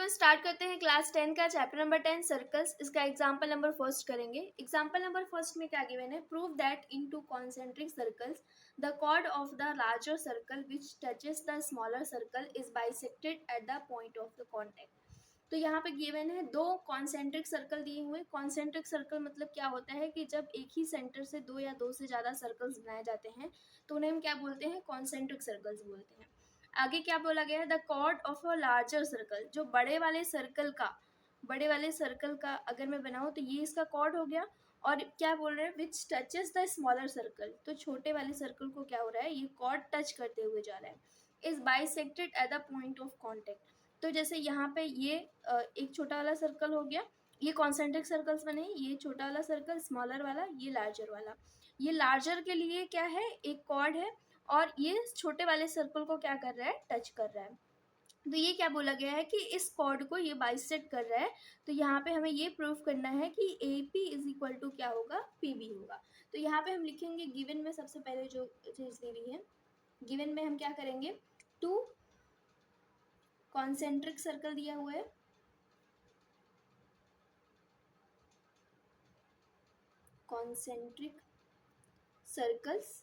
अपन start करते हैं class 10 का चैप्टर नंबर 10 सर्कल्स। इसका एग्जांपल नंबर फर्स्ट करेंगे। एग्जांपल नंबर फर्स्ट में क्या गिवन है, prove that in two concentric circles the chord of the larger circle which touches the smaller circle is bisected at the point of the contact. तो यहाँ पे given है दो concentric circle दिए हुए। कॉन्सेंट्रिक सर्कल मतलब क्या होता है कि जब एक ही सेंटर से दो या दो से ज़्यादा सर्कल्स बनाए जाते हैं तो उन्हें हम क्या बोलते हैं, कॉन्सेंट्रिक सर्कल्स बोलते हैं। आगे क्या बोला गया है, the chord of a larger circle, जो बड़े वाले सर्कल का अगर मैं बनाऊँ तो ये इसका कॉर्ड हो गया। और क्या बोल रहे हैं, विच टचेस द स्मॉलर सर्कल, तो छोटे वाले सर्कल को क्या हो रहा है, ये कॉर्ड टच करते हुए जा रहा है। Is bisected at the point of contact. तो जैसे यहाँ पे ये एक छोटा वाला सर्कल हो गया, ये कॉन्सेंट्रिक सर्कल्स बने, ये छोटा वाला सर्कल, स्मॉलर वाला, ये लार्जर वाला। ये लार्जर के लिए क्या है, एक कॉर्ड है, और ये छोटे वाले सर्कल को क्या कर रहा है, टच कर रहा है। तो ये क्या बोला गया है कि इस कॉर्ड को ये बाइसेक्ट कर रहा है। तो यहाँ पे हमें ये प्रूव करना है कि AP इज इक्वल टू क्या होगा, PB होगा। तो यहाँ पे हम लिखेंगे गिवन में सबसे पहले जो चीज दी हुई है, गिवन में हम क्या करेंगे, टू कॉन्सेंट्रिक सर्कल दिया हुआ है, कॉन्सेंट्रिक सर्कल्स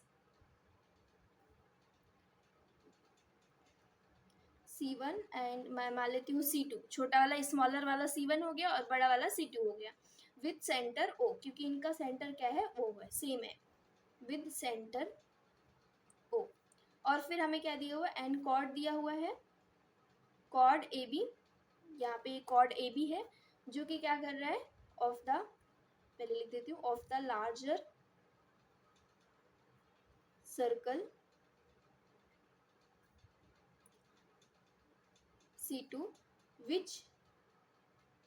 C1 एंड मैं मान लेती हूँ C2। छोटा वाला स्मॉलर वाला C1 हो गया और बड़ा वाला C2 हो गया, विद सेंटर O, क्योंकि इनका सेंटर क्या है, O है, सेम है, विद सेंटर O। और फिर हमें क्या दिया हुआ है, एंड कॉर्ड दिया हुआ है, कॉर्ड AB। यहाँ पे कॉर्ड AB है जो कि क्या कर रहा है, ऑफ द, पहले लिख देती हूँ, of the larger circle C2 विच,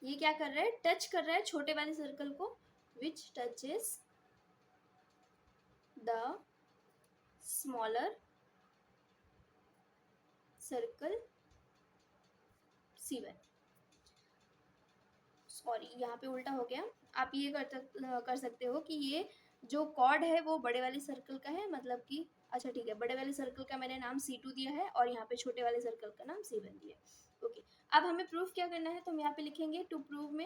ये क्या कर रहा है, टच कर रहा है छोटे वाले सर्कल को, विच touches the smaller circle C1। Sorry, यहाँ पे उल्टा हो गया। आप ये कर सकते हो कि ये जो कॉर्ड है वो बड़े वाले सर्कल का है, मतलब कि अच्छा ठीक है, बड़े वाले सर्कल का मैंने नाम C2 दिया है और यहाँ पे छोटे वाले सर्कल का नाम C1 दिया है। ओके, अब हमें प्रूफ क्या करना है, तो हम यहाँ पे लिखेंगे टू प्रूव में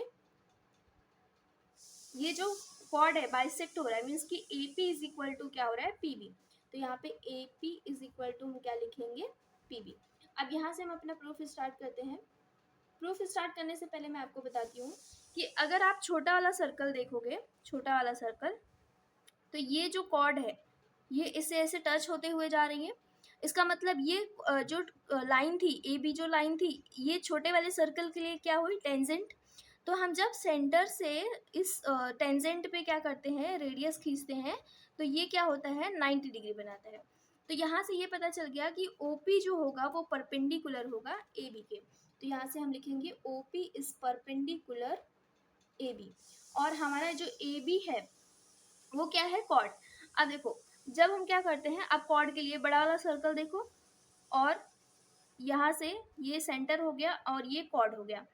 ये जो कॉर्ड है बाइसेक्ट हो रहा है, मीन्स कि AP इज इक्वल टू क्या हो रहा है, PB। तो यहाँ पे AP इज इक्वल टू हम क्या लिखेंगे, PB। अब यहाँ से हम अपना प्रूफ स्टार्ट करते हैं। प्रूफ स्टार्ट करने से पहले मैं आपको बताती हूँ कि अगर आप छोटा वाला सर्कल देखोगे, छोटा वाला सर्कल, तो ये जो कॉर्ड है ये इससे ऐसे टच होते हुए जा रही है। इसका मतलब ये जो लाइन थी AB, जो लाइन थी, ये छोटे वाले सर्कल के लिए क्या हुई, टेंजेंट। तो हम जब सेंटर से इस टेंजेंट पे क्या करते हैं, रेडियस खींचते हैं, तो ये क्या होता है, 90 डिग्री बनाता है। तो यहाँ से ये पता चल गया कि OP जो होगा वो परपेंडिकुलर होगा AB के। तो यहाँ से हम लिखेंगे OP इज परपेंडिकुलर AB। और हमारा जो AB है वो क्या है, कॉर्ड। अब देखो, जब हम क्या करते हैं, अब कॉर्ड के लिए बड़ा वाला सर्कल देखो, और यहाँ से ये सेंटर हो गया और ये कॉर्ड हो गया।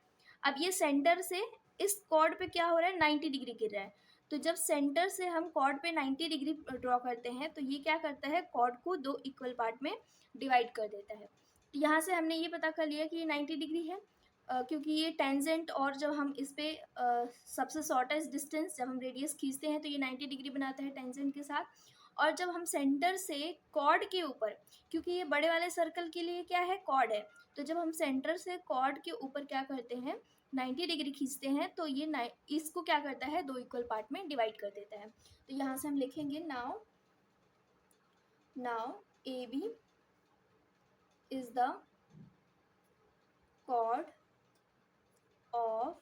अब ये सेंटर से इस कॉर्ड पे क्या हो रहा है, 90 डिग्री गिर रहा है। तो जब सेंटर से हम कॉर्ड पे 90 डिग्री ड्रॉ करते हैं तो ये क्या करता है, कॉर्ड को दो इक्वल पार्ट में डिवाइड कर देता है। तो यहाँ से हमने ये पता कर लिया कि ये 90 डिग्री है, क्योंकि ये टेंजेंट, और जब हम इस पे सबसे शॉर्टेस्ट डिस्टेंस, जब हम रेडियस खींचते हैं तो ये 90 डिग्री बनाता है टेंजेंट के साथ। और जब हम सेंटर से कॉर्ड के ऊपर, क्योंकि ये बड़े वाले सर्कल के लिए क्या है, कॉर्ड है, तो जब हम सेंटर से कॉर्ड के ऊपर क्या करते हैं, 90 डिग्री खींचते हैं, तो ये इसको क्या करता है, दो इक्वल पार्ट में डिवाइड कर देता है। तो यहाँ से हम लिखेंगे now AB is the chord of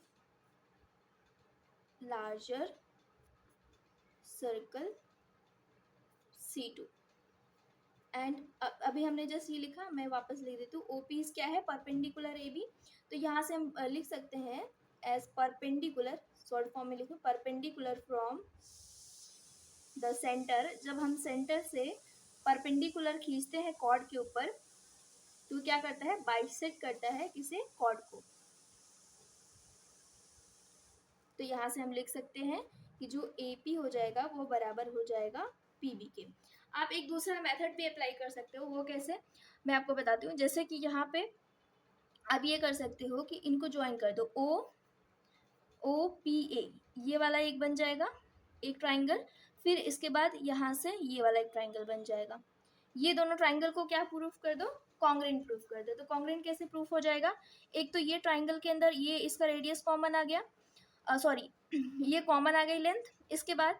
larger circle C2। And अभी हमने जस्ट ये लिखा, मैं वापस लिख देती हूँ, OP क्या है, परपेंडिकुलर AB। तो यहाँ से हम लिख सकते हैं एज परपेंडिकुलर, शॉर्ट फॉर्म में लिखो, परपेंडिकुलर फ्रॉम द सेंटर। जब हम सेंटर से परपेंडिकुलर खींचते हैं कॉर्ड के ऊपर तो क्या करता है, बाइसेक्ट करता है किसे, कॉर्ड को। तो यहाँ से हम लिख सकते हैं कि जो AP हो जाएगा वो बराबर हो जाएगा PB के। आप एक दूसरा मेथड भी अप्लाई कर सकते हो, वो कैसे, मैं आपको बताती हूँ। जैसे कि यहाँ पे अब ये कर सकते हो कि इनको ज्वाइन कर दो, OPA ये वाला एक बन जाएगा एक ट्राइंगल, फिर इसके बाद यहाँ से ये वाला एक ट्राइंगल बन जाएगा। ये दोनों ट्राइंगल को क्या प्रूफ कर दो, कॉन्ग्रेंट प्रूफ कर दो। तो कॉन्ग्रेंट कैसे प्रूफ हो जाएगा, एक तो ये ट्राइंगल के अंदर ये इसका रेडियस कॉमन आ गया, सॉरी ये कॉमन आ गई लेंथ, इसके बाद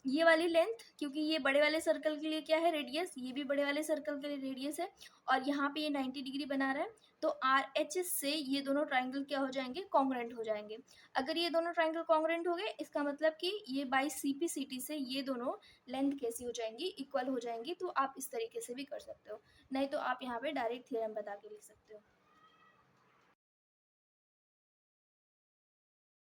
ये वाली लेंथ, क्योंकि ये बड़े वाले सर्कल के लिए क्या है रेडियस, ये भी बड़े वाले सर्कल के लिए रेडियस है, और यहाँ पे ये 90 डिग्री बना रहा है, तो RH से ये दोनों ट्राइंगल क्या हो जाएंगे, कॉन्ग्रेंट हो जाएंगे। अगर ये दोनों ट्राइंगल कॉन्ग्रेंट हो गए, इसका मतलब कि ये बाई CP/CT से ये दोनों लेंथ कैसी हो जाएंगी, इक्वल हो जाएंगी। तो आप इस तरीके से भी कर सकते हो, नहीं तो आप यहाँ पे डायरेक्ट थ्योरम बता के लिख सकते हो।